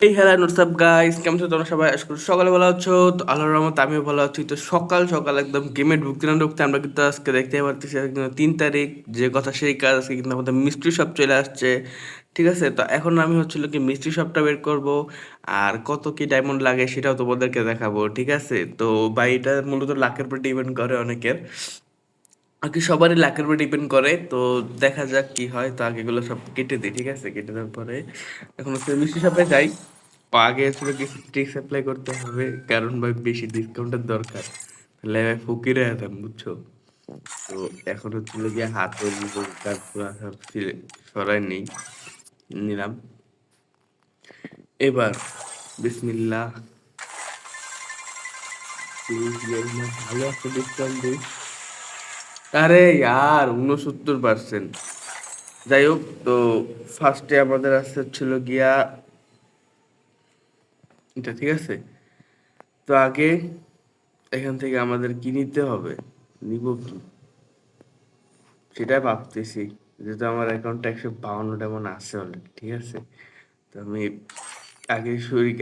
এই hello WhatsApp guys, কেমন আছো তোমরা সবাই? আশা করি সকালে ভালো আছো। তো আল্লাহর রহমতে আমিও ভালো আছি। তো সকাল সকাল একদম গেমে ঢুকতে না ঢুকতে আমরা কিন্তু আজকে দেখতে পারতেছি একদম 3 তারিখ, যে কথা সেই কাজ। আজকে কিন্তু আমাদের মিষ্টি শপ চলে আসছে, ঠিক আছে? তো এখন আমি হচ্ছিল কি মিষ্টি শপটা বের করব, আর কত কি ডায়মন্ড লাগে সেটাও তোমাদেরকে দেখাবো, ঠিক আছে? তো ভাই, এটা মূলত লাখের উপর ডিপেন্ড করে অনেকের, আর কি সবারই লাখের উপর ডিপেন্ড করে। তো দেখা যাক কি হয়। তো আগে এগুলো সব কেটে দিই, ঠিক আছে? কেটে দেওয়ার পরে এখন হচ্ছে মিষ্টি শপে যাই। আগে আসলে কিছু ট্রিক্স অ্যাপ্লাই করতে হবে, কারণ ভাই বেশি ডিসকাউন্টের দরকার, তাহলে ভাই ফকিরে যেতাম, বুঝছো? তো এখন হচ্ছিল গিয়ে হাতের কাজগুলো সব সরাই নেই, নিলাম। এবার বিসমিল্লাহ, ভালো একটা ডিসকাউন্ট দিই। আরে ইয়ার 69%। যাই হোক, তো ফার্স্টে আমাদের আছে ছিল গিয়া এটা, ঠিক আছে? তো আগে এখান থেকে আমাদের কি নিতে হবে, নিব কি সেটাই ভাবতেছি। যেহেতু আমার অ্যাকাউন্টে 152 তেমন আছে অলরেডি, ঠিক আছে? তো আমি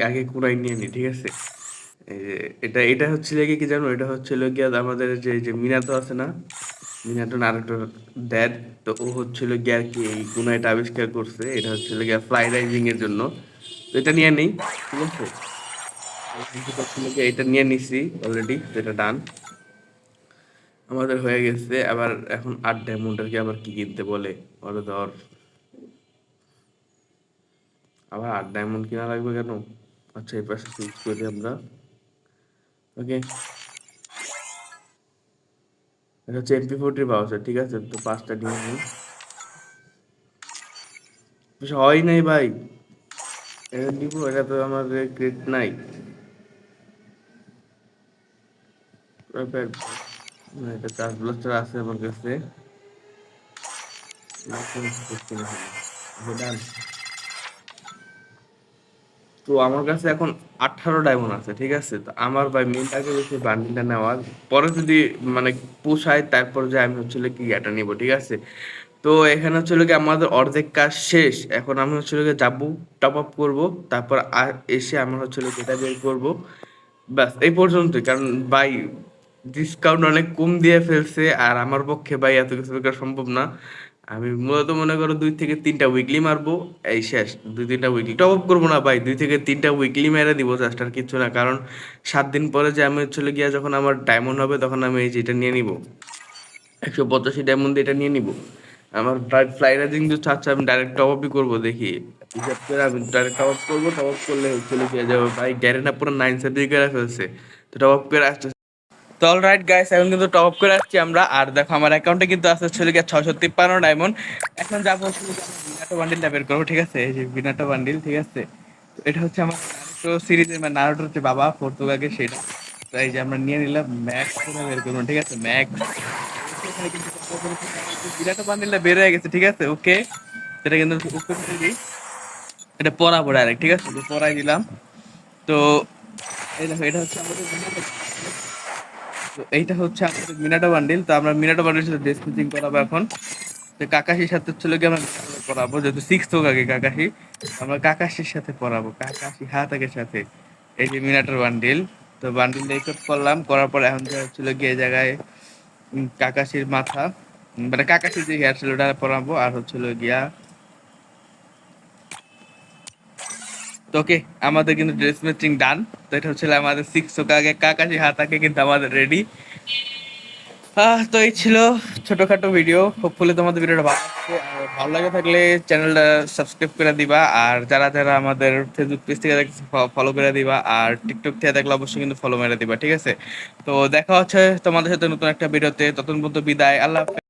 আগে কুড়াই নিয়ে নিই, ঠিক আছে? এই যে এটা এটা হচ্ছে কি কি জানো, এটা হচ্ছে গিয়া আমাদের যে মিনাতো আছে না, মিনাটো নারুটোর ড্যাড। তো ও হচ্ছিল গিয়া আর কি এই কুনাইটা আবিষ্কার করছে। এটা হচ্ছিল গিয়া ফ্লাই রাইজিং এর জন্য। তো এটা নিয়ে নেই, ঠিক আছে? এটা নিয়ে নিছি অলরেডি, তো এটা ডান আমাদের হয়ে গেছে। আবার এখন 8 ডায়মন্ডের কি আবার কি কিনতে বলে, ওরে ধর, আবার 8 ডায়মন্ড কিনা লাগবে কেন? আচ্ছা, এই পাশে সুইচ করি আমরা। ওকে, এটা হচ্ছে MP40 বাউচার, ঠিক আছে? তো 5টা নিয়ে নিই। কিছু হয় নাই ভাই, এটা নিব, এটা তো আমার ক্রেডিট নাই। না, এটা 4 ব্লাস্টার আছে আমার কাছে। ডান। তো আমার কাছে এখন 18 ডায়মন্ড আছে, ঠিক আছে? তো আমার ভাই মেন টার্গেট হচ্ছে বান্ডিলটা নেওয়ার, পরে যদি মানে পোষায় তারপর যে আমি হচ্ছিল কি এটা নিব, ঠিক আছে? তো এখানে হচ্ছিল কি আমাদের অর্ধেক কাজ শেষ। এখন আমি হচ্ছিল কি যাবো, টপ আপ করবো, তারপর এসে আমার হচ্ছিল কি এটা বের করবো। ব্যাস এই পর্যন্তই, কারণ ভাই ডিসকাউন্ট অনেক কম দিয়ে ফেলছে, আর আমার পক্ষে ভাই এত কিছু করা সম্ভব না। আমি মূলত মনে করো 2 থেকে 3টা উইকলি মারবো, এই শেষ। 2-3টা উইকলি টপ আপ করবো না ভাই, 2 থেকে 3টা উইকলি মেরে দিব জাস্ট, আর কিচ্ছু না। কারণ 7 দিন পরে যে আমি চলে গিয়া যখন আমার ডায়মন্ড হবে, তখন আমি এই যেটা নিয়ে নিব, 185 ডায়মন্ড দিয়ে এটা নিয়ে নিব। আমার ফ্লাই রাইজিং যে চাচ্ছে, আমি ডাইরেক্ট টপ আপই করবো, দেখি হিসাব করে আমি ডাইরেক্ট টপ আপ করবো। টপ আপ করলে চলে গিয়ে যাবো ভাই, গ্যারেনা পুরো 9 সাবজেক্ট করে ফেলছে। তো টপ আপ করে আসছে। তো অলরাইট গাইস, এখন কিন্তু টপ আপ করে আসছি আমরা। আর দেখো আমার অ্যাকাউন্টে কিন্তু আছে হচ্ছে গিয়ে 653 ডায়মন্ড। এখন যাবো হচ্ছে গিয়ে আমার বিনাটো বান্ডিলটা বের করবো, ঠিক আছে? এই যে বিনাটো বান্ডিল, ঠিক আছে? তো এটা হচ্ছে আমার নারুটো সিরিজের, মানে নারুটো হচ্ছে বাবা পর্তুগাকে সেটা। তো এই যে আমরা নিয়ে নিলাম ম্যাক্স করে বের করবো, ঠিক আছে? ম্যাক্স এখানে কিন্তু বিনাটো বান্ডিলটা বের হয়ে গেছে, ঠিক আছে? ওকে, সেটা কিন্তু উপরে দিই, এটা পরাবো ডাইরেক্ট, ঠিক আছে? তো পরাই দিলাম। তো এই দেখো, এটা হচ্ছে আমাদের তো এইটা হচ্ছে আমাদের মিনাটো বান্ডিল। তো আমরা মিনাটো বান্ডিলের সাথে ড্রেস ম্যাচিং করাবো এখন। তো কাকাশির সাথে ছিল কি আমরা পড়াবো, যেহেতু 6 হোক আগে কাকাশি, আমরা কাকাশির সাথে পড়াবো, কাকাশি হাতাকের সাথে। এই যে মিনাটোর বান্ডিল, তো বান্ডিল ইকুইপ করলাম, করার পর এখন যে হচ্ছিল গিয়ে এই জায়গায় কাকাশির মাথা, মানে কাকাশির যে হেয়ার ছিল ওটা পরাবো, আর হচ্ছিল গিয়া। তো ওকে, আমাদের কিন্তু ড্রেস ম্যাচিং ডান। তো এটা হচ্ছে আমাদের 6 হোক আগে কাকাশি হাতাকে কিন্তু আমাদের রেডি। তো এই ছিল ছোটখাটো ভিডিও। হোপফুলি তোমাদের ভিডিওটা ভালো লাগছে, আর ভালো লাগে থাকলে চ্যানেলটা সাবস্ক্রাইব করে দিবা। আর যারা যারা আমাদের ফেসবুক পেজ থেকে দেখছে ফলো করে দিবা, আর টিকটক থেকে দেখলে অবশ্যই কিন্তু ফলো মেরে দিবা, ঠিক আছে? তো দেখা হচ্ছে তোমাদের সাথে নতুন একটা ভিডিওতে, ততক্ষণ পর্যন্ত বিদায়, আল্লাহ হাফেজ।